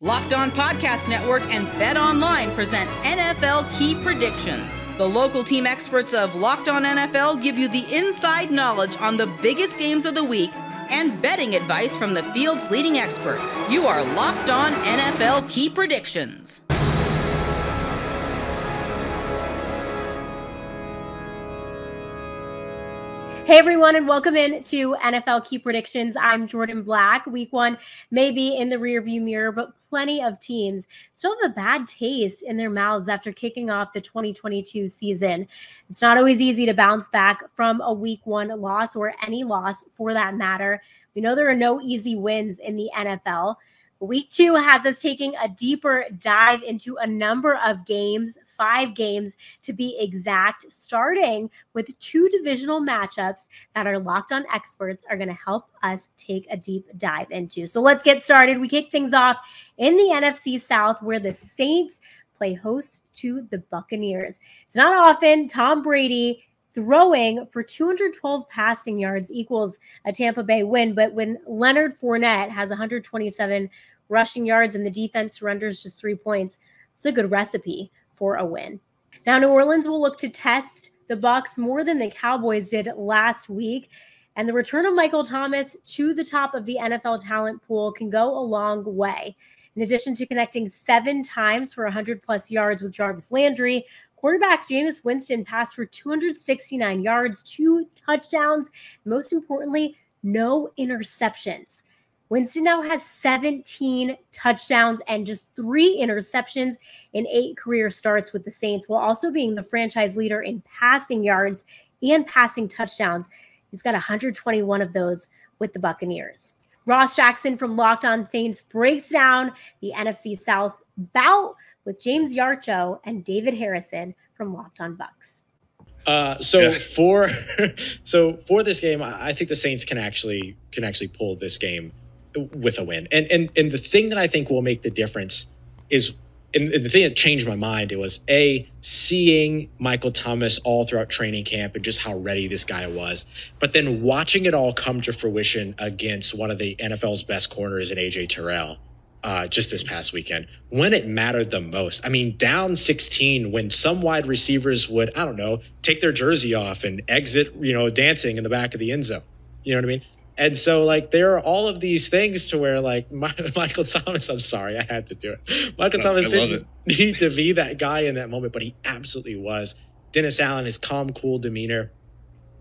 Locked On Podcast Network and BetOnline present NFL Key Predictions. The local team experts of Locked On NFL give you the inside knowledge on the biggest games of the week and betting advice from the field's leading experts. You are Locked On NFL Key Predictions. Hey everyone, and welcome in to NFL Key Predictions. I'm Jordan Black. Week 1 may be in the rearview mirror, but plenty of teams still have a bad taste in their mouths after kicking off the 2022 season. It's not always easy to bounce back from a Week 1 loss, or any loss for that matter. We know there are no easy wins in the NFL. Week 2 has us taking a deeper dive into a number of games, 5 games to be exact, starting with 2 divisional matchups that our Locked On experts are going to help us take a deep dive into. So let's get started. We kick things off in the NFC South, where the Saints play host to the Buccaneers. It's not often Tom Brady throwing for 212 passing yards equals a Tampa Bay win, but when Leonard Fournette has 127 rushing yards and the defense surrenders just 3 points, it's a good recipe for a win. Now, New Orleans will look to test the Bucs more than the Cowboys did last week, and the return of Michael Thomas to the top of the NFL talent pool can go a long way. In addition to connecting 7 times for 100-plus yards with Jarvis Landry, quarterback Jameis Winston passed for 269 yards, 2 touchdowns, most importantly, no interceptions. Winston now has 17 touchdowns and just 3 interceptions in 8 career starts with the Saints, while also being the franchise leader in passing yards and passing touchdowns. He's got 121 of those with the Buccaneers. Ross Jackson from Locked On Saints breaks down the NFC South bout with James Yarcho and David Harrison from Locked On Bucs. For this game, I think the Saints can actually pull this game with a win. And the thing that I think will make the difference is, and the thing that changed my mind, it was seeing Michael Thomas all throughout training camp and just how ready this guy was. But then watching it all come to fruition against one of the NFL's best corners in AJ Terrell just this past weekend, when it mattered the most. I mean, down 16, when some wide receivers would, I don't know, take their jersey off and exit, dancing in the back of the end zone. You know what I mean? And so, there are all of these things to where, Michael Thomas, I'm sorry, I had to do it. Michael Thomas didn't need to be that guy in that moment, but he absolutely was. Dennis Allen, his calm, cool demeanor,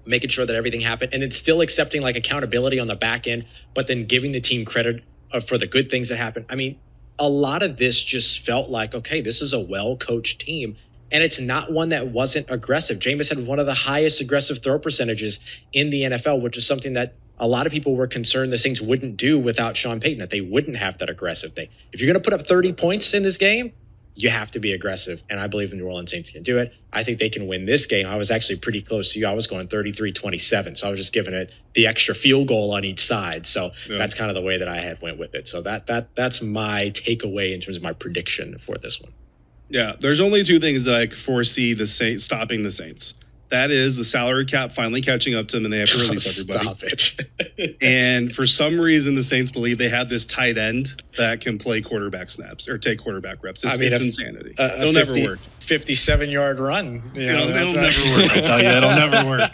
making sure that everything happened, and then still accepting, accountability on the back end, but then giving the team credit for the good things that happened. I mean, a lot of this just felt like, okay, this is a well-coached team, and it's not one that wasn't aggressive. Jameis had one of the highest aggressive throw percentages in the NFL, which is something that a lot of people were concerned the Saints wouldn't do without Sean Payton, that they wouldn't have that aggressive thing. If you're going to put up 30 points in this game, you have to be aggressive, and I believe the New Orleans Saints can do it. I think they can win this game. I was actually pretty close to you. I was going 33-27, so I was just giving it the extra field goal on each side. So That's kind of the way that I had went with it. So that's my takeaway in terms of my prediction for this one. Yeah, there's only 2 things that I foresee the Saints stopping the Saints. That is the salary cap finally catching up to them, and they have to release everybody. Stop it. And for some reason, the Saints believe they have this tight end that can play quarterback snaps or take quarterback reps. It's insanity. It'll never work. 57-yard run. It'll never work. I tell you, it'll never work.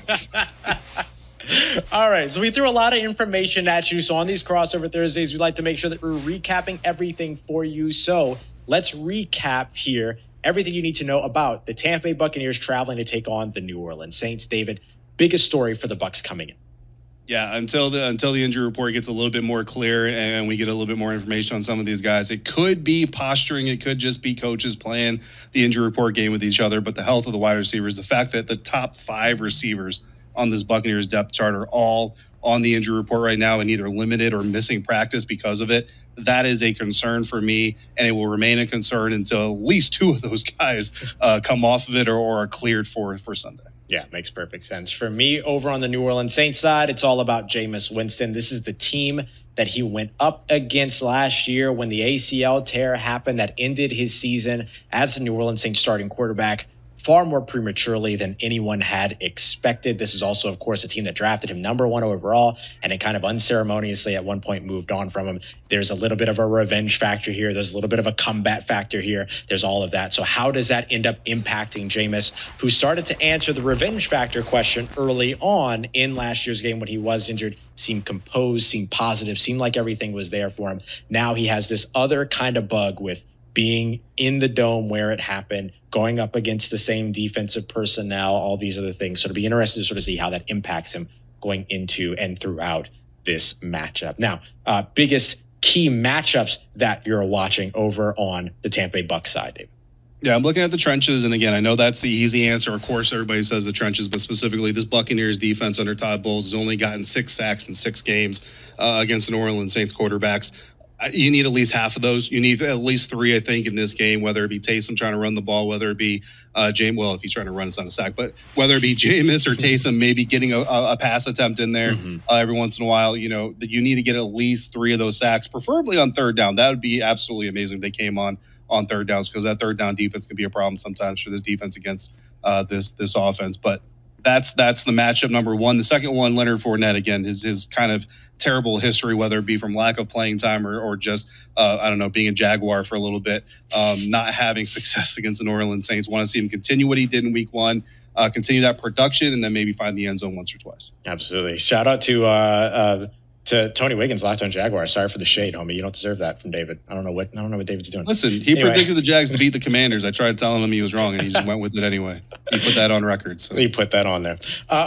All right, so we threw a lot of information at you. So on these crossover Thursdays, we like to make sure that we're recapping everything for you. So let's recap here everything you need to know about the Tampa Bay Buccaneers traveling to take on the New Orleans Saints. David, biggest story for the Bucs coming in. Yeah, until the injury report gets a little bit more clear and we get a little bit more information on some of these guys, it could be posturing. It could just be coaches playing the injury report game with each other. But the health of the wide receivers, the fact that the top 5 receivers on this Buccaneers depth chart are all on the injury report right now and either limited or missing practice because of it, that is a concern for me, and it will remain a concern until at least 2 of those guys come off of it or are cleared for Sunday. Yeah, makes perfect sense. For me, over on the New Orleans Saints side, it's all about Jameis Winston. This is the team that he went up against last year when the ACL tear happened that ended his season as the New Orleans Saints starting quarterback. far more prematurely than anyone had expected. This is also, of course, a team that drafted him #1 overall and it kind of unceremoniously at one point moved on from him. There's a little bit of a revenge factor here. There's a little bit of a combat factor here. There's all of that. So how does that end up impacting Jameis, who started to answer the revenge factor question early on in last year's game when he was injured, seemed composed, seemed positive, seemed like everything was there for him. Now he has this other kind of bug with being in the dome where it happened, going up against the same defensive personnel, all these other things. So it'll be interesting to sort of see how that impacts him going into and throughout this matchup. Now, biggest key matchups that you're watching over on the Tampa Bay Bucs side, David. Yeah, I'm looking at the trenches, and again, I know that's the easy answer. Of course, everybody says the trenches, but specifically this Buccaneers defense under Todd Bowles has only gotten 6 sacks in 6 games against the New Orleans Saints quarterbacks. You need at least half of those. You need at least 3, I think, in this game, whether it be Taysom trying to run the ball, whether it be James. Well, if he's trying to run, it's not a sack, but whether it be Jameis or Taysom, maybe getting a pass attempt in there every once in a while. You know, you need to get at least 3 of those sacks, preferably on third down. That would be absolutely amazing if they came on third downs, because that third down defense can be a problem sometimes for this defense against this offense. But that's the matchup number one. The second one, Leonard Fournette, again, his kind of terrible history, whether it be from lack of playing time or just, I don't know, being a Jaguar for a little bit, not having success against the New Orleans Saints. Want to see him continue what he did in week 1, continue that production, and then maybe find the end zone once or twice. Absolutely. Shout out to Tony Wiggins, Locked On Jaguar. Sorry for the shade, homie. You don't deserve that from David. I don't know what David's doing. Listen, he predicted the Jags to beat the Commanders. I tried telling him he was wrong, and he just went with it anyway. He put that on record. So. He put that on there.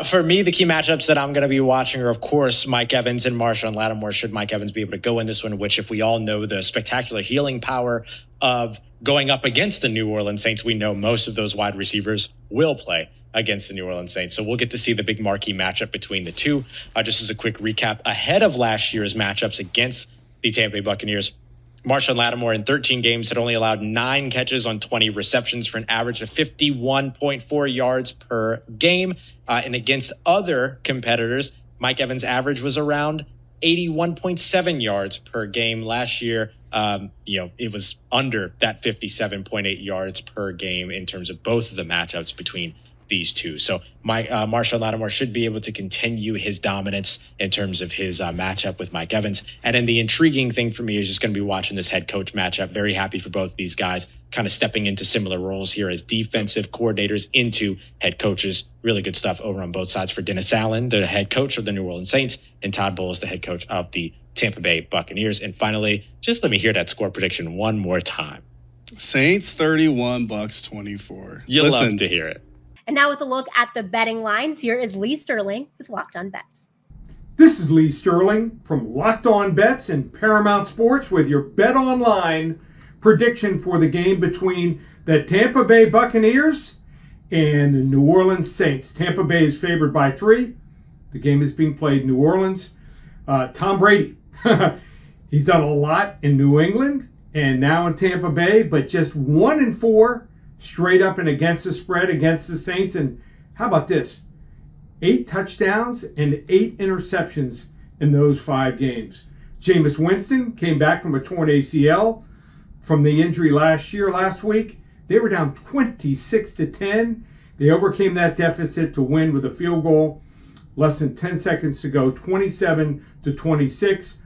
For me, the key matchups that I'm going to be watching are, of course, Mike Evans and Marshawn Lattimore. Should Mike Evans be able to go in this one, which, if we all know the spectacular healing power of going up against the New Orleans Saints, we know most of those wide receivers will play against the New Orleans Saints. So we'll get to see the big marquee matchup between the two. Just as a quick recap, ahead of last year's matchups against the Tampa Bay Buccaneers, Marshawn Lattimore in 13 games had only allowed 9 catches on 20 receptions for an average of 51.4 yards per game. And against other competitors, Mike Evans' average was around 81.7 yards per game last year. It was under that 57.8 yards per game in terms of both of the matchups between these two. So Marshawn Lattimore should be able to continue his dominance in terms of his matchup with Mike Evans. And then the intriguing thing for me is just going to be watching this head coach matchup. Very happy for both of these guys kind of stepping into similar roles here as defensive coordinators into head coaches. Really good stuff over on both sides for Dennis Allen, the head coach of the New Orleans Saints, and Todd Bowles, the head coach of the Tampa Bay Buccaneers. And finally, just let me hear that score prediction one more time. Saints 31, Bucs 24. You'll love to hear it. And now with a look at the betting lines, here is Lee Sterling with Locked On Bets. This is Lee Sterling from Locked On Bets and Paramount Sports with your BetOnline prediction for the game between the Tampa Bay Buccaneers and the New Orleans Saints. Tampa Bay is favored by 3. The game is being played in New Orleans. Tom Brady, he's done a lot in New England and now in Tampa Bay, but just 1-4 straight up and against the spread against the Saints. And how about this? 8 touchdowns and 8 interceptions in those 5 games. Jameis Winston came back from a torn ACL from the injury last week. They were down 26-10. They overcame that deficit to win with a field goal. Less than 10 seconds to go, 27-26.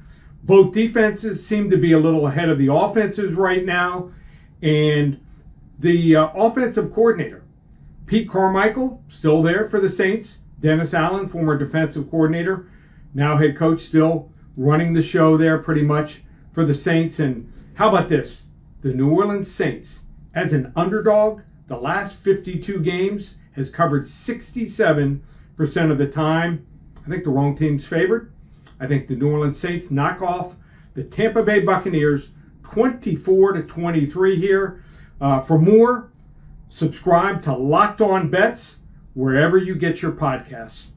Both defenses seem to be a little ahead of the offenses right now. And the offensive coordinator, Pete Carmichael, still there for the Saints. Dennis Allen, former defensive coordinator, now head coach, still running the show there pretty much for the Saints. And how about this? The New Orleans Saints, as an underdog, the last 52 games has covered 67% of the time. I think the wrong team's favored. I think the New Orleans Saints knock off the Tampa Bay Buccaneers 24-23 here. For more, subscribe to Locked On Bets wherever you get your podcasts.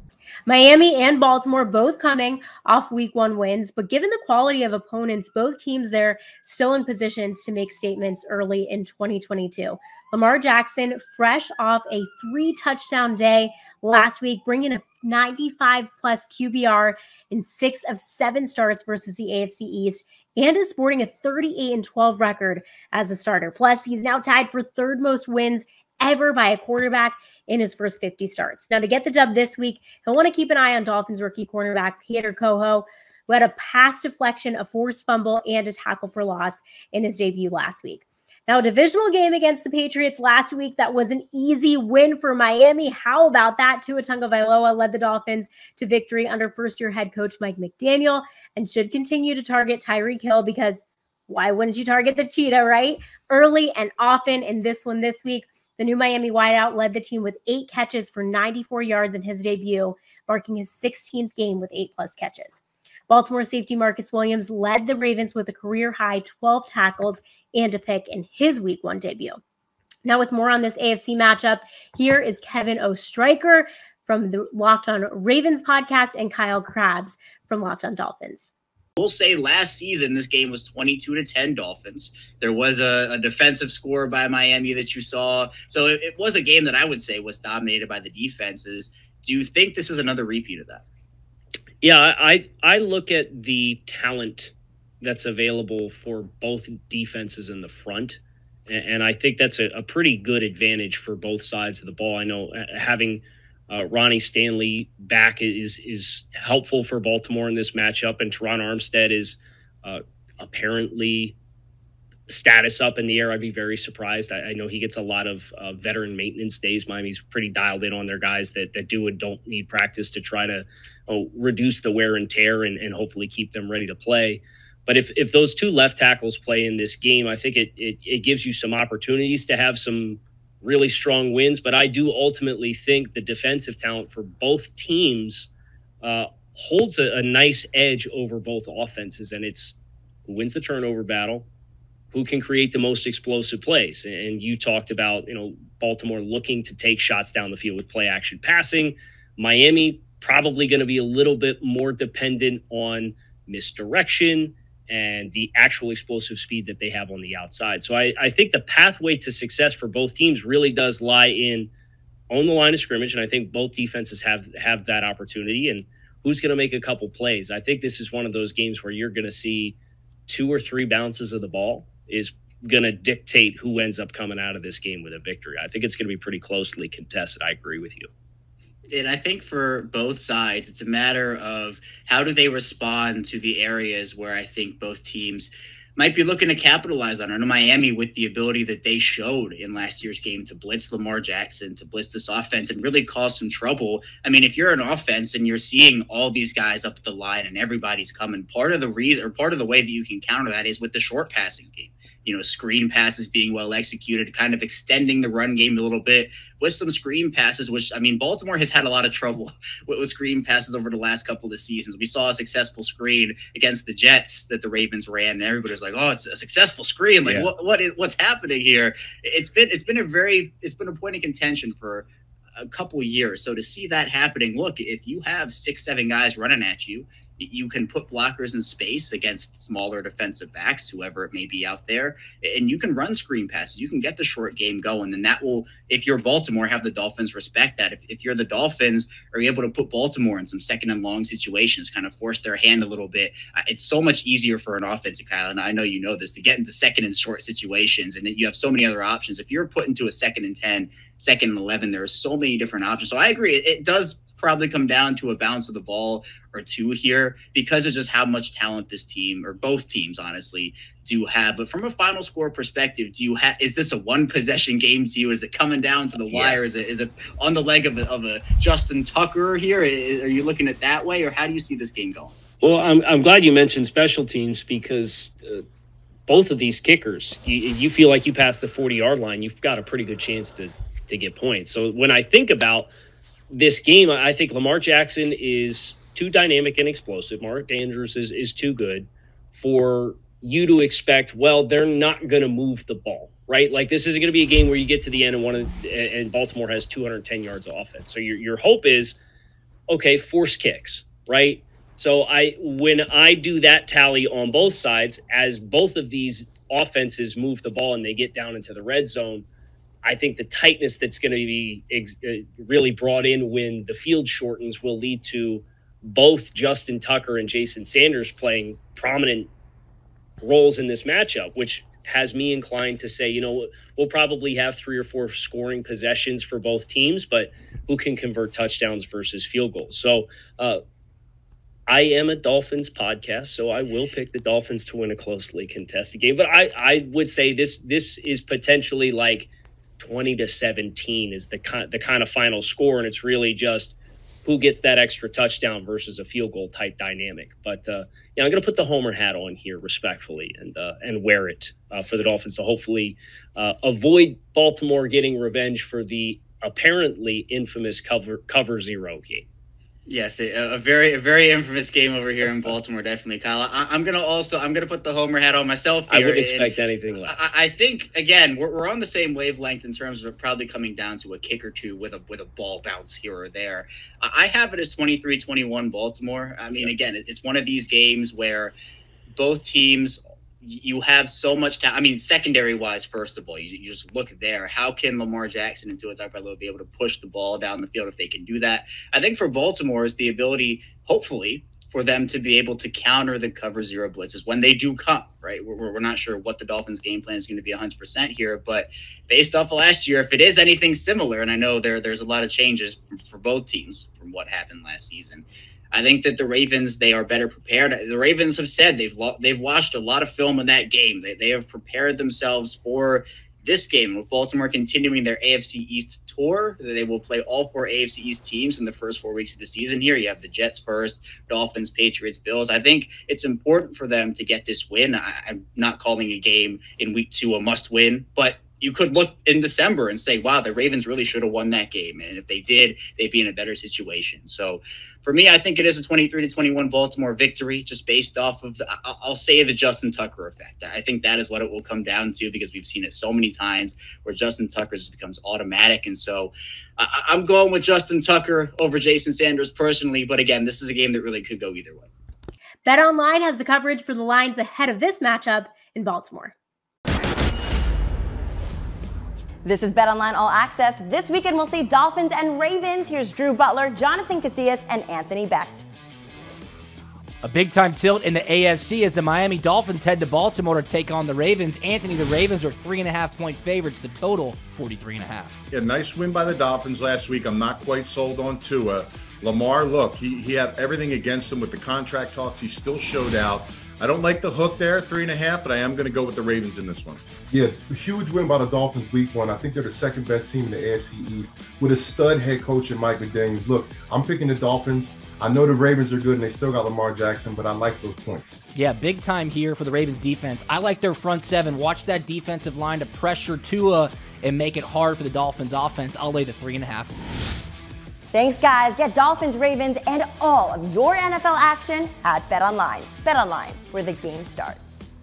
Miami and Baltimore both coming off week 1 wins, but given the quality of opponents, both teams there still in positions to make statements early in 2022. Lamar Jackson, fresh off a 3-touchdown day last week, bringing a 95-plus QBR in 6 of 7 starts versus the AFC East, and is sporting a 38-12 record as a starter. Plus, he's now tied for 3rd most wins ever by a quarterback in his first 50 starts. Now, to get the dub this week, he'll want to keep an eye on Dolphins rookie cornerback Peter Coho, who had a pass deflection, a forced fumble, and a tackle for loss in his debut last week. Now, a divisional game against the Patriots last week, that was an easy win for Miami. How about that? Tua Tagovailoa led the Dolphins to victory under first-year head coach Mike McDaniel and should continue to target Tyreek Hill because why wouldn't you target the cheetah, right? Early and often in this one this week, the new Miami wideout led the team with 8 catches for 94 yards in his debut, marking his 16th game with 8+ catches. Baltimore safety Marcus Williams led the Ravens with a career-high 12 tackles and a pick in his Week 1 debut. Now, with more on this AFC matchup, here is Kevin O'Striker from the Locked On Ravens podcast and Kyle Krabs from Locked On Dolphins. We'll say last season, this game was 22-10 Dolphins. There was a defensive score by Miami that you saw. So it was a game that I would say was dominated by the defenses. Do you think this is another repeat of that? Yeah, I look at the talent that's available for both defenses in the front, and I think that's a pretty good advantage for both sides of the ball. I know having Ronnie Stanley back is helpful for Baltimore in this matchup, and Teron Armstead is apparently status up in the air. I'd be very surprised. I know he gets a lot of veteran maintenance days. Miami's pretty dialed in on their guys that do and don't need practice to try to reduce the wear and tear and hopefully keep them ready to play. But if those two left tackles play in this game, I think it gives you some opportunities to have some really strong wins. But I do ultimately think the defensive talent for both teams holds a nice edge over both offenses. And it's who wins the turnover battle, who can create the most explosive plays. And you talked about, Baltimore looking to take shots down the field with play action passing. Miami probably going to be a little bit more dependent on misdirection and the actual explosive speed that they have on the outside. So I think the pathway to success for both teams really does lie on the line of scrimmage, and I think both defenses have that opportunity. And who's going to make a couple plays? I think this is one of those games where you're going to see 2 or 3 bounces of the ball is going to dictate who ends up coming out of this game with a victory. I think it's going to be pretty closely contested. I agree with you. And I think for both sides, it's a matter of how do they respond to the areas where I think both teams might be looking to capitalize on. I know Miami, with the ability that they showed in last year's game to blitz Lamar Jackson, to blitz this offense and really cause some trouble. I mean, if you're an offense and you're seeing all these guys up the line and everybody's coming, part of the reason or part of the way that you can counter that is with the short passing game. Screen passes being well executed, kind of extending the run game a little bit with some screen passes, which, I mean, Baltimore has had a lot of trouble with screen passes over the last couple of seasons. We saw a successful screen against the Jets that the Ravens ran, and everybody was like, oh, it's a successful screen. Like, yeah. What's happening here? It's been a point of contention for a couple of years. So to see that happening, look, if you have 6-7 guys running at you, you can put blockers in space against smaller defensive backs, whoever it may be out there, and you can run screen passes. You can get the short game going, and that will, if you're Baltimore, have the Dolphins respect that. If you're the Dolphins, are able to put Baltimore in some second and long situations, kind of force their hand a little bit. It's so much easier for an offense, Kyle, and I know you know this, to get into second and short situations, and then you have so many other options. If you're put into a 2nd and 10, 2nd and 11, there are so many different options. So I agree. It does probably come down to a bounce of the ball or 2 here because of just how much talent this team, or both teams honestly, do have. But from a final score perspective, is this a 1-possession game to you? Is it coming down to the wire? Is it on the leg of a Justin Tucker here? Are you looking at that way, or how do you see this game going? Well, I'm glad you mentioned special teams because both of these kickers, you feel like you pass the 40-yard line, you've got a pretty good chance to get points. So when I think about this game, I think Lamar Jackson is too dynamic and explosive. Mark Andrews is too good for you to expect, well, they're not going to move the ball, right? Like, this isn't going to be a game where you get to the end and Baltimore has 210 yards of offense. So your hope is, okay, force kicks, right? So when I do that tally on both sides, as both of these offenses move the ball and they get down into the red zone, I think the tightness that's going to be really brought in when the field shortens will lead to both Justin Tucker and Jason Sanders playing prominent roles in this matchup, which has me inclined to say, we'll probably have 3 or 4 scoring possessions for both teams, but who can convert touchdowns versus field goals? So I am a Dolphins podcast, so I will pick the Dolphins to win a closely contested game. But I would say this is potentially like 20-17 is the kind of final score, and it's really just who gets that extra touchdown versus a field goal type dynamic. But I'm going to put the homer hat on here respectfully and wear it for the Dolphins to hopefully avoid Baltimore getting revenge for the apparently infamous cover 0 game. Yes, a very infamous game over here in Baltimore, definitely, Kyle. I'm gonna put the homer hat on myself here. I wouldn't expect anything less. I think again we're on the same wavelength in terms of it probably coming down to a kick or two with a ball bounce here or there. I have it as 23-21 Baltimore. I mean, again, it's one of these games where both teams. You have so much time. I mean, secondary-wise, first of all, you just look there. How can Lamar Jackson and Tua Tagovailoa be able to push the ball down the field if they can do that? I think for Baltimore is the ability, hopefully, for them to be able to counter the cover 0 blitzes when they do come, right? We're not sure what the Dolphins' game plan is going to be 100% here, but based off of last year, if it is anything similar, and I know there's a lot of changes for both teams from what happened last season, I think that the Ravens, they are better prepared. The Ravens have said they've watched a lot of film in that game. They have prepared themselves for this game. With Baltimore continuing their AFC East tour, they will play all 4 AFC East teams in the first 4 weeks of the season here. You have the Jets first, Dolphins, Patriots, Bills. I think it's important for them to get this win. I'm not calling a game in week 2 a must win, but you could look in December and say, wow, the Ravens really should have won that game. And if they did, they'd be in a better situation. So for me, I think it is a 23-21 Baltimore victory just based off of, I'll say, the Justin Tucker effect. I think that is what it will come down to because we've seen it so many times where Justin Tucker just becomes automatic. And so I'm going with Justin Tucker over Jason Sanders personally. But again, this is a game that really could go either way. BetOnline has the coverage for the lines ahead of this matchup in Baltimore. This is BetOnline All Access. This weekend we'll see Dolphins and Ravens. Here's Drew Butler, Jonathan Casillas, and Anthony Becht. A big-time tilt in the AFC as the Miami Dolphins head to Baltimore to take on the Ravens. Anthony, the Ravens are 3.5-point favorites. The total, 43.5. Yeah, nice win by the Dolphins last week. I'm not quite sold on Tua. Lamar, look, he had everything against him with the contract talks. He still showed out. I don't like the hook there, 3.5, but I am going to go with the Ravens in this one. Yeah, a huge win by the Dolphins week 1. I think they're the second best team in the AFC East with a stud head coach in Mike McDaniels. Look, I'm picking the Dolphins. I know the Ravens are good and they still got Lamar Jackson, but I like those points. Yeah, big time here for the Ravens defense. I like their front 7. Watch that defensive line to pressure Tua and make it hard for the Dolphins offense. I'll lay the 3.5. Thanks, guys. Get Dolphins, Ravens, and all of your NFL action at BetOnline. BetOnline, where the game starts.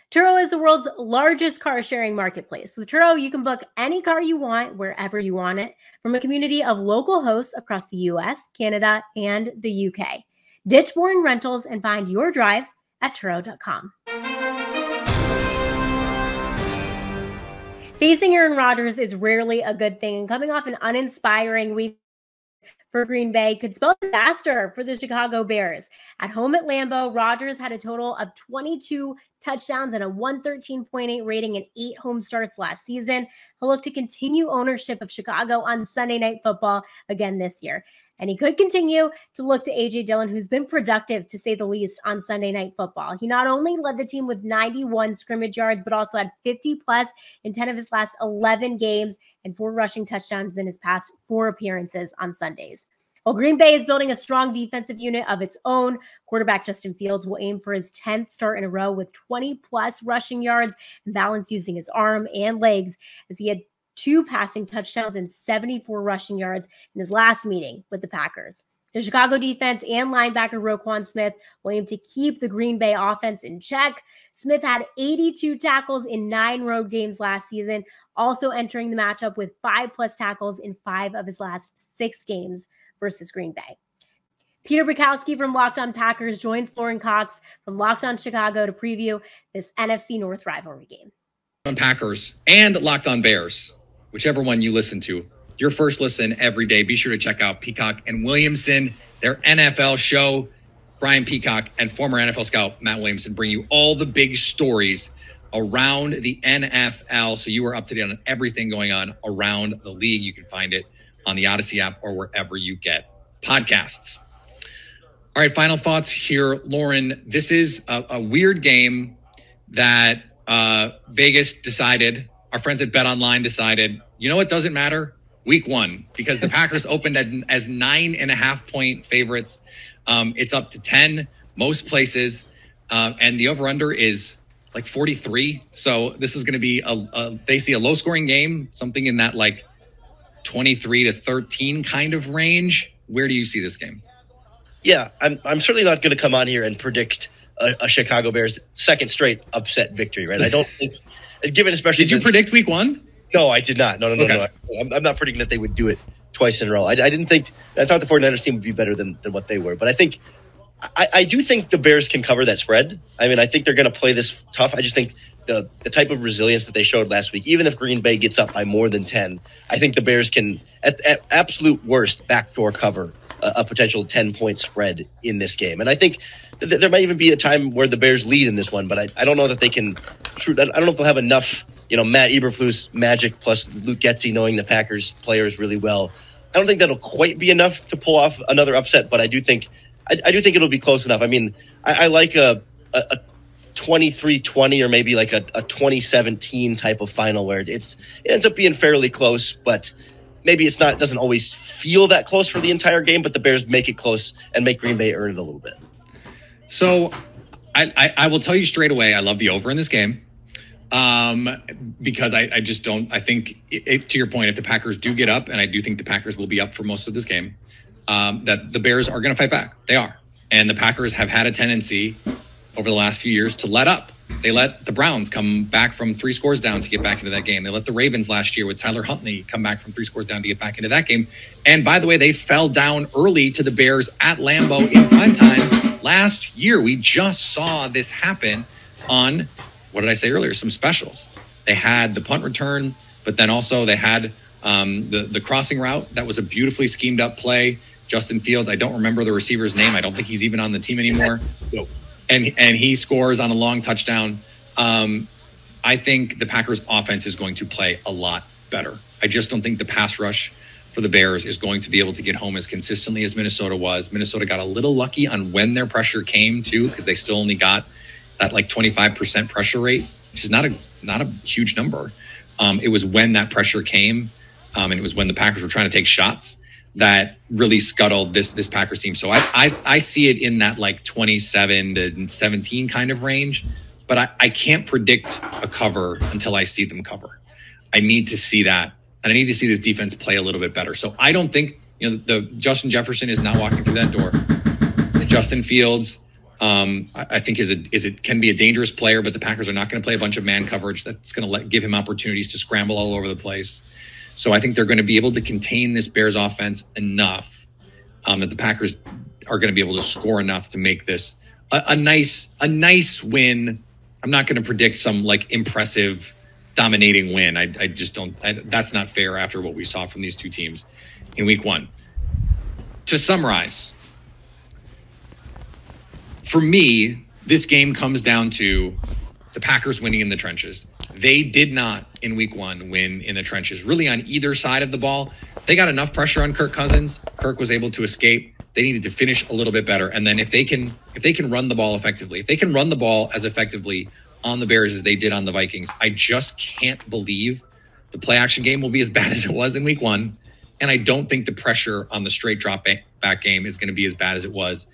Turo is the world's largest car sharing marketplace. With Turo, you can book any car you want, wherever you want it, from a community of local hosts across the US, Canada, and the UK. Ditch boring rentals and find your drive at Turo.com. Facing Aaron Rodgers is rarely a good thing, and coming off an uninspiring week for Green Bay could spell disaster for the Chicago Bears. At home at Lambeau, Rodgers had a total of 22 touchdowns and a 113.8 rating and 8 home starts last season. He'll look to continue ownership of Chicago on Sunday Night Football again this year. And he could continue to look to A.J. Dillon, who's been productive, to say the least, on Sunday Night Football. He not only led the team with 91 scrimmage yards, but also had 50-plus in 10 of his last 11 games and 4 rushing touchdowns in his past 4 appearances on Sundays. While Green Bay is building a strong defensive unit of its own, quarterback Justin Fields will aim for his 10th start in a row with 20-plus rushing yards and balance using his arm and legs, as he had 2 passing touchdowns and 74 rushing yards in his last meeting with the Packers. The Chicago defense and linebacker Roquan Smith will aim to keep the Green Bay offense in check. Smith had 82 tackles in 9 road games last season, also entering the matchup with 5-plus tackles in 5 of his last 6 games versus Green Bay. Peter Bukowski from Locked On Packers joins Lauren Cox from Locked On Chicago to preview this NFC North rivalry game. On Packers and Locked On Bears, whichever one you listen to, your first listen every day. Be sure to check out Peacock and Williamson, their NFL show. Brian Peacock, and former NFL scout Matt Williamson bring you all the big stories around the NFL. So you are up to date on everything going on around the league. You can find it on the Odyssey app or wherever you get podcasts. All right, final thoughts here, Lauren. This is a weird game that Vegas decided, our friends at BetOnline decided, you know what doesn't matter? Week 1, because the Packers opened as 9.5-point favorites. It's up to 10 most places, and the over-under is like 43. So this is going to be they see a low-scoring game, something in that like 23-13 kind of range. Where do you see this game? Yeah, I'm certainly not going to come on here and predict a Chicago Bears second straight upset victory, right? I don't think, given especially. Did you predict Week 1? No, I did not. No. Okay. I'm not predicting that they would do it twice in a row. I didn't think. I thought the 49ers team would be better than what they were, but I do think the Bears can cover that spread. I mean, I think they're going to play this tough. I just think the type of resilience that they showed last week, even if Green Bay gets up by more than 10, I think the Bears can, at absolute worst, backdoor cover a potential 10-point spread in this game. And I think there might even be a time where the Bears lead in this one, but I don't know that they can. I don't know if they'll have enough, Matt Eberflus magic plus Luke Getsy knowing the Packers players really well. I don't think that'll quite be enough to pull off another upset, but I do think it'll be close enough. I mean, I like a 23-20 or maybe like a 2017 type of final where it ends up being fairly close, but maybe it doesn't always feel that close for the entire game, but the Bears make it close and make Green Bay earn it a little bit. So I will tell you straight away, I love the over in this game because I just don't. I think, to your point, if the Packers do get up, and I do think the Packers will be up for most of this game, that the Bears are going to fight back. They are. And the Packers have had a tendency over the last few years to let up. They let the Browns come back from 3 scores down to get back into that game. They let the Ravens last year with Tyler Huntley come back from 3 scores down to get back into that game. And by the way, they fell down early to the Bears at Lambeau in primetime last year. We just saw this happen on, what did I say earlier? Some specials. They had the punt return, but then also they had the crossing route. That was a beautifully schemed up play. Justin Fields, I don't remember the receiver's name. I don't think he's even on the team anymore. And he scores on a long touchdown. I think the Packers offense is going to play a lot better. I just don't think the pass rush for the Bears is going to be able to get home as consistently as Minnesota was. Minnesota got a little lucky on when their pressure came too, because they still only got that like 25% pressure rate, which is not a huge number. It was when that pressure came, and it was when the Packers were trying to take shots that really scuttled this Packers team. So I see it in that like 27 to 17 kind of range, but I can't predict a cover until I see them cover. I need to see that, and I need to see this defense play a little bit better. So I don't think, the Justin Jefferson is not walking through that door. Justin Fields, I think can be a dangerous player, but the Packers are not going to play a bunch of man coverage that's going to give him opportunities to scramble all over the place. So I think they're going to be able to contain this Bears offense enough that the Packers are going to be able to score enough to make this a nice win. I'm not going to predict some like impressive dominating win. I just don't. That's not fair after what we saw from these two teams in Week 1. To summarize, for me, this game comes down to the Packers winning in the trenches. They did not in Week 1 win in the trenches, really on either side of the ball. They got enough pressure on Kirk Cousins. Kirk was able to escape. They needed to finish a little bit better. And then if they can run the ball effectively, if they can run the ball as effectively on the Bears as they did on the Vikings, I just can't believe the play action game will be as bad as it was in Week 1. And I don't think the pressure on the straight drop back game is going to be as bad as it was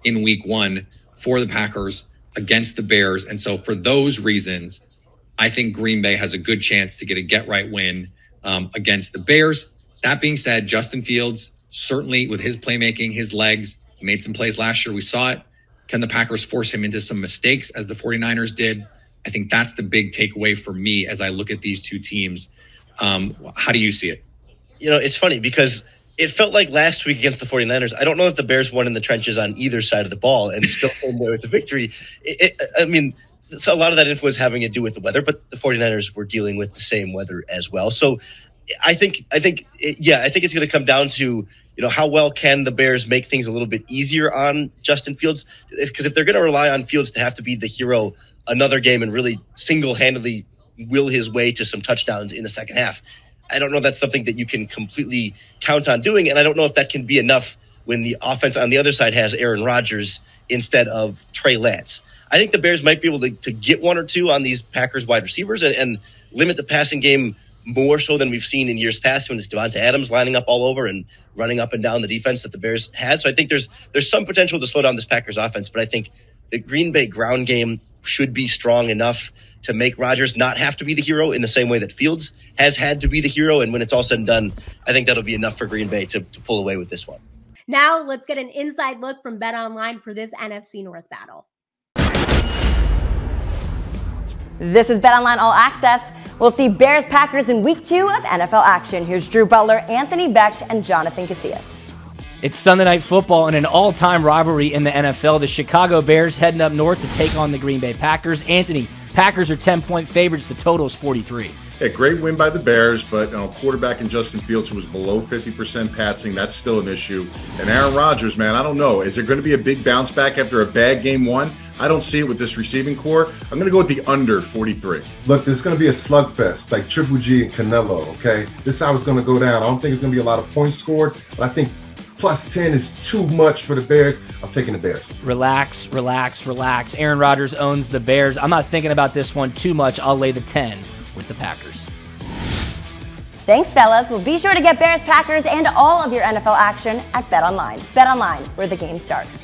in Week 1 for the Packers against the Bears. And so for those reasons, I think Green Bay has a good chance to get a get-right win against the Bears. That being said, Justin Fields, certainly with his playmaking, his legs, he made some plays last year. We saw it. Can the Packers force him into some mistakes as the 49ers did? I think that's the big takeaway for me as I look at these two teams. How do you see it? It's funny because it felt like last week against the 49ers, I don't know that the Bears won in the trenches on either side of the ball and still came away with the victory. So a lot of that influence having to do with the weather, but the 49ers were dealing with the same weather as well. So I think it's going to come down to how well can the Bears make things a little bit easier on Justin Fields? Because if they're going to rely on Fields to have to be the hero another game and really single-handedly will his way to some touchdowns in the second half, I don't know if that's something that you can completely count on doing, and I don't know if that can be enough when the offense on the other side has Aaron Rodgers instead of Trey Lance. I think the Bears might be able to get one or two on these Packers wide receivers and limit the passing game more so than we've seen in years past when it's Devonta Adams lining up all over and running up and down the defense that the Bears had. So I think there's some potential to slow down this Packers offense, but I think the Green Bay ground game should be strong enough to make Rodgers not have to be the hero in the same way that Fields has had to be the hero. And when it's all said and done, I think that'll be enough for Green Bay to pull away with this one. Now let's get an inside look from BetOnline for this NFC North battle. This is BetOnline All Access. We'll see Bears-Packers in Week 2 of NFL action. Here's Drew Butler, Anthony Becht, and Jonathan Casillas. It's Sunday Night Football and an all-time rivalry in the NFL. The Chicago Bears heading up north to take on the Green Bay Packers. Anthony, Packers are 10-point favorites. The total is 43. Yeah, great win by the Bears, but quarterback in Justin Fields, who was below 50% passing, that's still an issue. And Aaron Rodgers, man, I don't know. Is there going to be a big bounce back after a bad game one? I don't see it with this receiving core. I'm going to go with the under 43. Look, there's going to be a slugfest, like Triple G and Canelo, okay? This is how it's going to go down. I don't think it's going to be a lot of points scored, but I think plus 10 is too much for the Bears. I'm taking the Bears. Relax, relax, relax. Aaron Rodgers owns the Bears. I'm not thinking about this one too much. I'll lay the 10 with the Packers. Thanks, fellas. Well, be sure to get Bears, Packers, and all of your NFL action at BetOnline. BetOnline, where the game starts.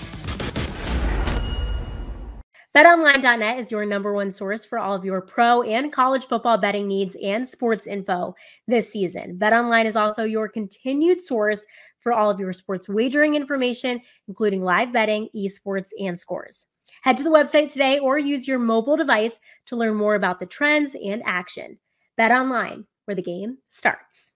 BetOnline.net is your number one source for all of your pro and college football betting needs and sports info this season. BetOnline is also your continued source for all of your sports wagering information, including live betting, esports, and scores. Head to the website today or use your mobile device to learn more about the trends and action. BetOnline, where the game starts.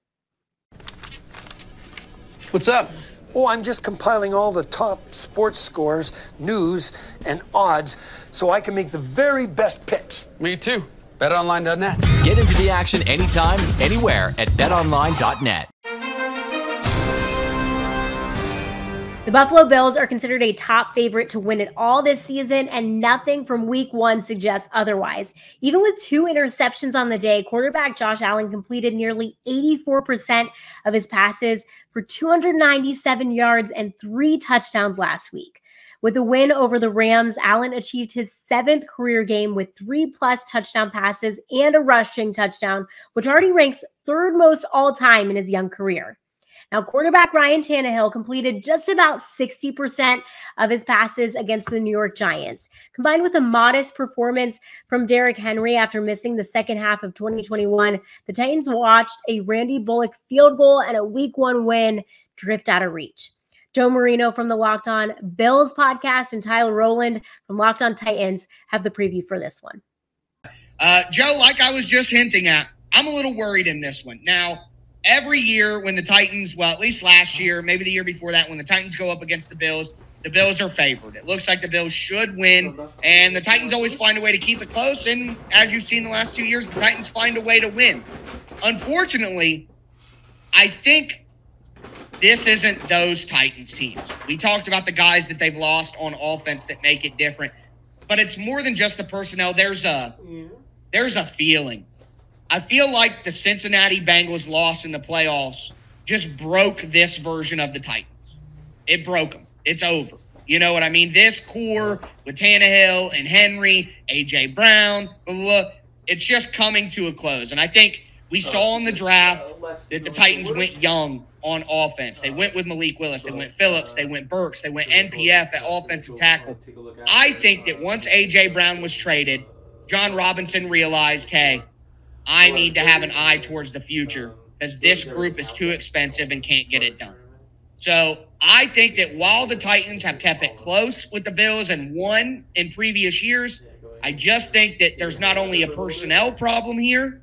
What's up? Oh, I'm just compiling all the top sports scores, news, and odds so I can make the very best picks. Me too. BetOnline.net. Get into the action anytime, anywhere at BetOnline.net. The Buffalo Bills are considered a top favorite to win it all this season, and nothing from week one suggests otherwise. Even with 2 interceptions on the day, quarterback Josh Allen completed nearly 84% of his passes for 297 yards and 3 touchdowns last week. With a win over the Rams, Allen achieved his 7th career game with 3+ touchdown passes and a rushing touchdown, which already ranks 3rd most all time in his young career. Now, quarterback Ryan Tannehill completed just about 60% of his passes against the New York Giants. Combined with a modest performance from Derrick Henry after missing the second half of 2021, the Titans watched a Randy Bullock field goal and a Week 1 win drift out of reach. Joe Marino from the Locked On Bills podcast and Tyler Rowland from Locked On Titans have the preview for this one. Joe, like I was just hinting at, I'm a little worried in this one. Now, every year when the Titans, well, at least last year, maybe the year before that, when the Titans go up against the Bills are favored. It looks like the Bills should win, and the Titans always find a way to keep it close, and as you've seen the last 2 years, the Titans find a way to win. Unfortunately, I think this isn't those Titans teams. We talked about the guys that they've lost on offense that make it different, but it's more than just the personnel. There's a feeling. I feel like the Cincinnati Bengals loss in the playoffs just broke this version of the Titans. It broke them. It's over. You know what I mean? This core with Tannehill and Henry, A.J. Brown, blah, blah, blah, it's just coming to a close. And I think we saw in the draft that the Titans went young on offense. They went with Malik Willis. They went Phillips. They went Burks. They went NPF at offensive tackle. I think that once A.J. Brown was traded, John Robinson realized, hey, I need to have an eye towards the future because this group is too expensive and can't get it done. So I think that while the Titans have kept it close with the Bills and won in previous years, I just think that there's not only a personnel problem here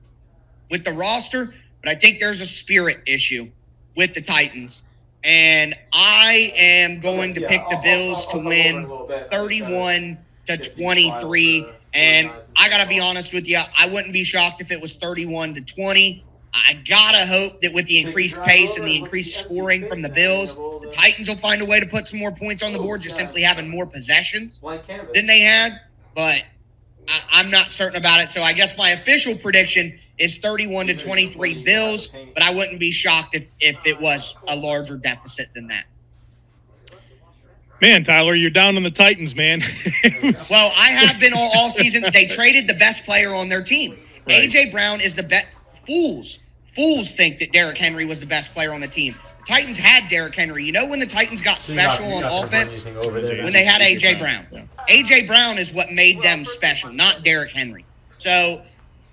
with the roster, but I think there's a spirit issue with the Titans. And I am going to pick the Bills to win 31-23. And I got to be honest with you, I wouldn't be shocked if it was 31-20. I gotta hope that with the increased pace and the increased scoring from the Bills, the Titans will find a way to put some more points on the board, just simply having more possessions than they had. But I'm not certain about it. So I guess my official prediction is 31-23 Bills, but I wouldn't be shocked if it was a larger deficit than that. Man, Tyler, you're down on the Titans, man. Well, I have been all season. They traded the best player on their team. Right. A.J. Brown is the best. Fools think that Derrick Henry was the best player on the team. The Titans had Derrick Henry. You know when the Titans got special on offense? When they had A.J. Brown. Yeah. A.J. Brown is what made them special, not Derrick Henry. So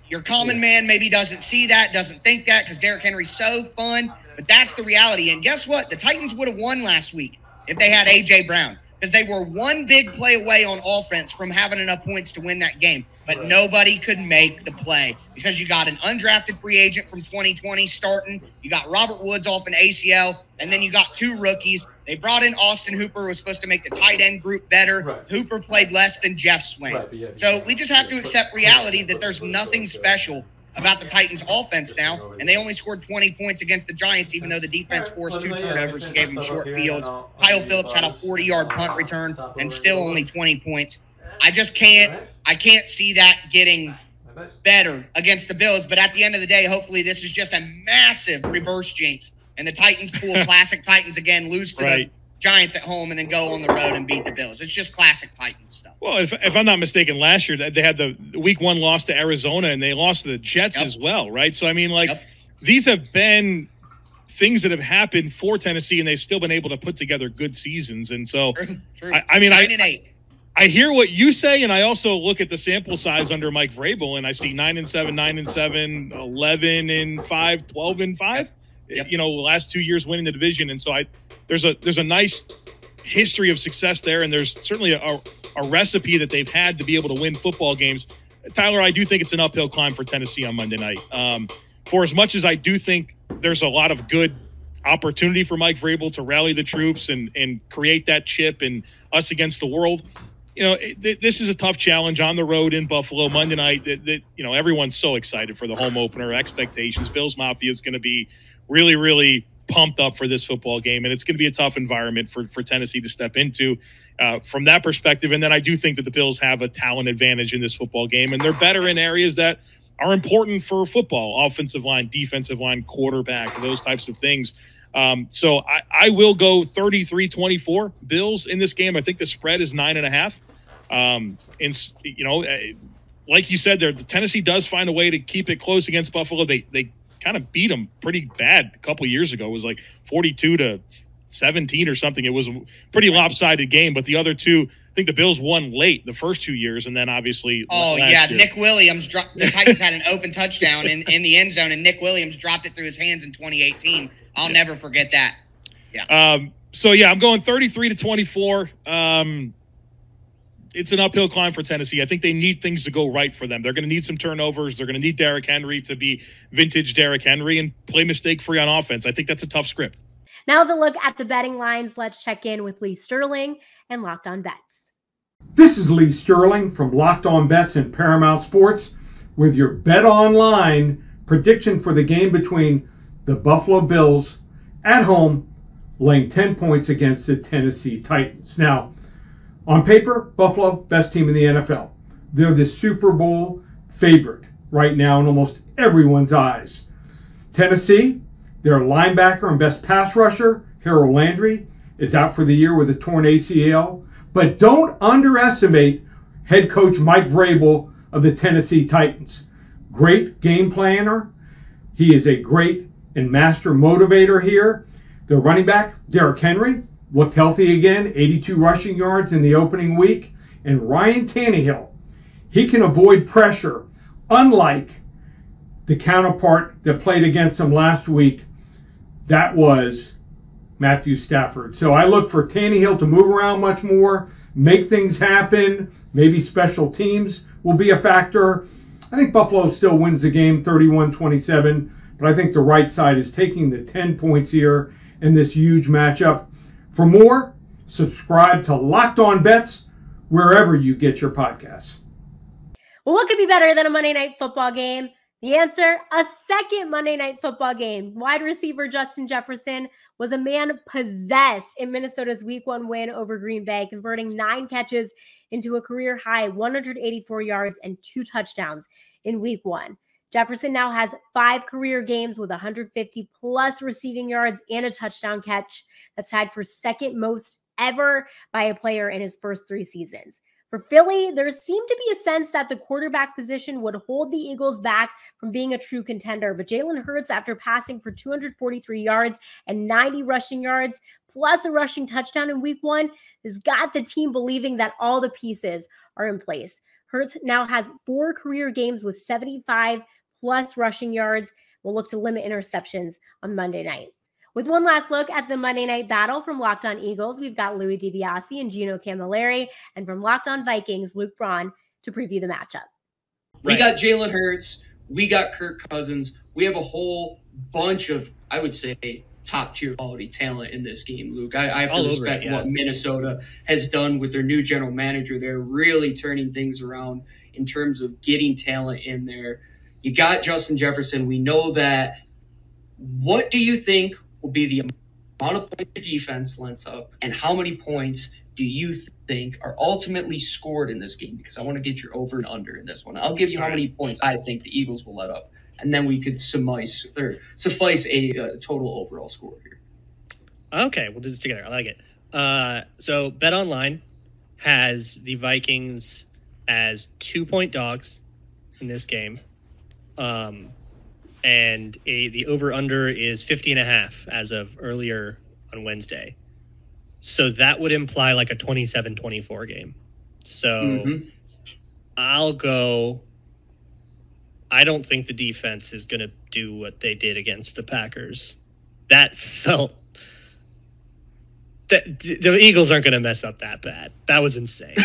your common man maybe doesn't see that, doesn't think that, because Derrick Henry's so fun. But that's the reality. And guess what? The Titans would have won last week if they had A.J. Brown, because they were one big play away on offense from having enough points to win that game. But nobody could make the play because you got an undrafted free agent from 2020 starting. You got Robert Woods off an ACL, and then you got two rookies. They brought in Austin Hooper, who was supposed to make the tight end group better. Right. Hooper played less than Jeff Swain. Right, so we just have to accept reality that there's nothing special about the Titans' offense now, and they only scored 20 points against the Giants, even though the defense forced 2 turnovers and gave them short fields. Kyle Phillips had a 40-yard punt return and still only 20 points. I can't see that getting better against the Bills, but at the end of the day, hopefully this is just a massive reverse jinx, and the Titans pull classic Titans again, lose to the Giants at home, and then go on the road and beat the Bills. It's just classic Titans stuff. Well, if I'm not mistaken, last year they had the week 1 loss to Arizona, and they lost to the Jets as well, right? So, I mean, these have been things that have happened for Tennessee, and they've still been able to put together good seasons. And so, True. I mean, 9-8. I hear what you say, and I also look at the sample size under Mike Vrabel, and I see 9-7, 9-7, 11-5, 12-5. Yep. You know, last 2 years winning the division, and so there's a nice history of success there, and there's certainly a recipe that they've had to be able to win football games. Tyler, I do think it's an uphill climb for Tennessee on Monday night. For as much as I do think there's a lot of good opportunity for Mike Vrabel to rally the troops and create that chip and us against the world. You know, this is a tough challenge on the road in Buffalo Monday night. That you know, everyone's so excited for the home opener. Expectations, Bills Mafia is going to be really, really pumped up for this football game, and it's going to be a tough environment for Tennessee to step into from that perspective. And then I do think that the Bills have a talent advantage in this football game, and they're better in areas that are important for football: offensive line, defensive line, quarterback, those types of things. So I will go 33-24 Bills in this game. I think the spread is 9.5. And you know, like you said, there, Tennessee does find a way to keep it close against Buffalo. They kind of beat them pretty bad a couple of years ago. It was like 42-17 or something. It was a pretty lopsided game, but the other two, I think the Bills won late the first 2 years, and then obviously year. Nick Williams dropped. The Titans had an open touchdown in the end zone, and Nick Williams dropped it through his hands in 2018. I'll never forget that. Yeah. So yeah, I'm going 33-24. It's an uphill climb for Tennessee. I think they need things to go right for them. They're going to need some turnovers. They're going to need Derrick Henry to be vintage Derrick Henry and play mistake-free on offense. I think that's a tough script. Now the look at the betting lines. Let's check in with Lee Sterling and Locked On Bets. This is Lee Sterling from Locked On Bets and Paramount Sports with your BetOnline prediction for the game between the Buffalo Bills at home laying 10 points against the Tennessee Titans. Now, on paper, Buffalo, best team in the NFL. They're the Super Bowl favorite right now in almost everyone's eyes. Tennessee, their linebacker and best pass rusher, Harold Landry, is out for the year with a torn ACL. But don't underestimate head coach Mike Vrabel of the Tennessee Titans. Great game planner. He is a great and master motivator here. The running back, Derrick Henry, looked healthy again, 82 rushing yards in the opening week. And Ryan Tannehill, he can avoid pressure, unlike the counterpart that played against him last week. That was Matthew Stafford. So I look for Tannehill to move around much more, make things happen. Maybe special teams will be a factor. I think Buffalo still wins the game 31-27, but I think the right side is taking the 10 points here in this huge matchup. For more, subscribe to Locked On Bets wherever you get your podcasts. Well, what could be better than a Monday Night Football game? The answer, a second Monday Night Football game. Wide receiver Justin Jefferson was a man possessed in Minnesota's Week 1 win over Green Bay, converting 9 catches into a career-high 184 yards and 2 touchdowns in Week 1. Jefferson now has 5 career games with 150-plus receiving yards and a touchdown catch. That's tied for second most ever by a player in his first 3 seasons. For Philly, there seemed to be a sense that the quarterback position would hold the Eagles back from being a true contender. But Jalen Hurts, after passing for 243 yards and 90 rushing yards, plus a rushing touchdown in Week 1, has got the team believing that all the pieces are in place. Hurts now has 4 career games with 75-plus rushing yards. We'll look to limit interceptions on Monday night. With one last look at the Monday Night Battle from Locked On Eagles, we've got Louis DiBiase and Gino Camilleri, and from Locked On Vikings, Luke Braun, to preview the matchup. We got Jalen Hurts. We got Kirk Cousins. We have a whole bunch of, I would say, top-tier quality talent in this game, Luke. I have to respect what Minnesota has done with their new general manager. They're really turning things around in terms of getting talent in there. You got Justin Jefferson. We know that. What do you think will be the amount of points your defense lets up, and how many points do you think are ultimately scored in this game? Because I want to get your over and under in this one. I'll give you how many points I think the Eagles will let up, and then we could suffice a total overall score here. Okay, we'll do this together. I like it. So BetOnline has the Vikings as 2-point dogs in this game. And the over-under is 50.5 as of earlier on Wednesday. So that would imply like a 27-24 game. So I'll go. I don't think the defense is going to do what they did against the Packers. That felt that the Eagles aren't going to mess up that bad. That was insane.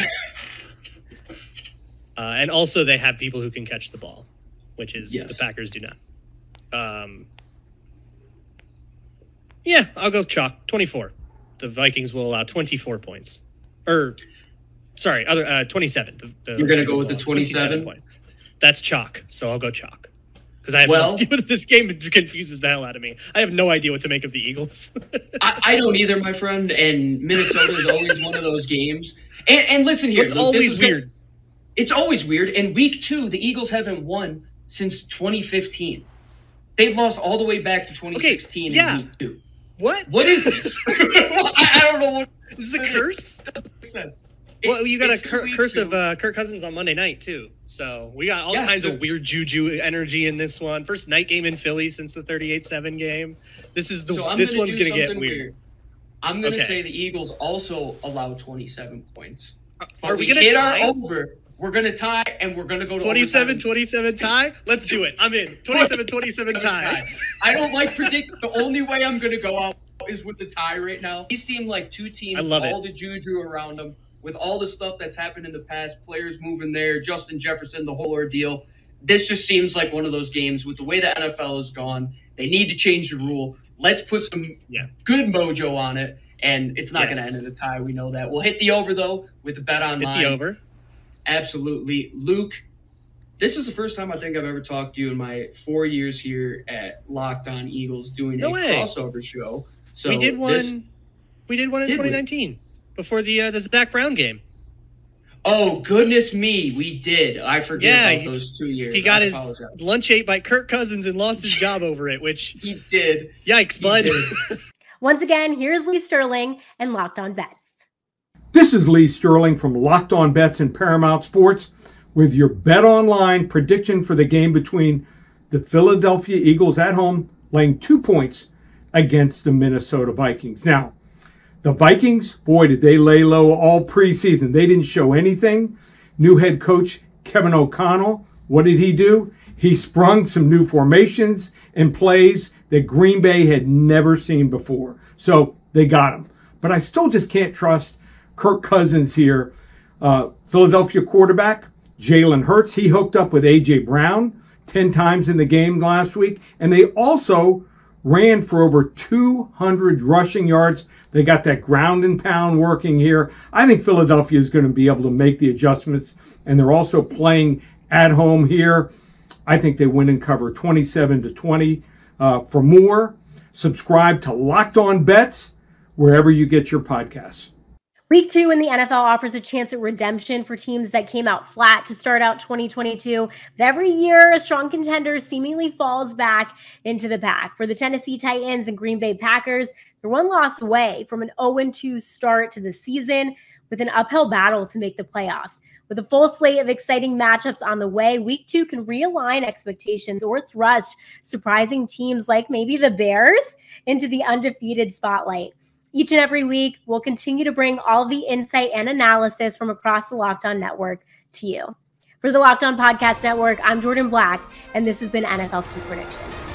And also they have people who can catch the ball, which is the Packers do not. Yeah, I'll go chalk. 24. The Vikings will allow 24 points. 27. You're going to go with the 27? That's chalk, so I'll go chalk. Because I have no idea what this game confuses the hell out of me. I have no idea what to make of the Eagles. I don't either, my friend, and Minnesota is always one of those games. And listen here. It's always weird. It's always weird. In Week 2, the Eagles haven't won since 2015. They've lost all the way back to 2016 in Week 2. What? What is this? I don't know what. Is this a curse? Well, you got a curse of Kirk Cousins on Monday night, too. So we got all kinds of weird juju energy in this one. First night game in Philly since the 38-7 game. This one's going to get weird. I'm going to say the Eagles also allow 27 points. Are we going to tie? Our over. We're going to tie, and we're going to go to 27-27 tie? Let's do it. I'm in. 27-27 tie. I don't like predict. The only way I'm going to go out is with the tie right now. These seem like two teams, all the juju around them, with all the stuff that's happened in the past, players moving there, Justin Jefferson, the whole ordeal. This just seems like one of those games with the way the NFL has gone. They need to change the rule. Let's put some good mojo on it, and it's not going to end in a tie. We know that. We'll hit the over, though, with the BetOnline. Hit the over. Absolutely. Luke, this is the first time I think I've ever talked to you in my 4 years here at Locked On Eagles doing a crossover show. So we did one in 2019 before the Zach Brown game. Oh, goodness me. We did. I forget about those 2 years. He got his lunch ate by Kirk Cousins and lost his job over it, which he did. Yikes, bud. Once again, here's Lee Sterling and Locked On Bets. This is Lee Sterling from Locked On Bets and Paramount Sports with your BetOnline prediction for the game between the Philadelphia Eagles at home laying 2 points against the Minnesota Vikings. Now, the Vikings, boy, did they lay low all preseason. They didn't show anything. New head coach Kevin O'Connell, what did he do? He sprung some new formations and plays that Green Bay had never seen before. So they got him. But I still just can't trust Kirk Cousins here. Philadelphia quarterback Jalen Hurts, he hooked up with A.J. Brown 10 times in the game last week. And they also ran for over 200 rushing yards. They got that ground and pound working here. I think Philadelphia is going to be able to make the adjustments. And they're also playing at home here. I think they win and cover 27-20. For more, subscribe to Locked On Bets wherever you get your podcasts. Week 2 in the NFL offers a chance at redemption for teams that came out flat to start out 2022. But every year, a strong contender seemingly falls back into the pack. For the Tennessee Titans and Green Bay Packers, they're one loss away from an 0-2 start to the season with an uphill battle to make the playoffs. With a full slate of exciting matchups on the way, Week 2 can realign expectations or thrust surprising teams like maybe the Bears into the undefeated spotlight. Each and every week, we'll continue to bring all the insight and analysis from across the Locked On Network to you. For the Locked On Podcast Network, I'm Jordan Black, and this has been NFL Key Predictions.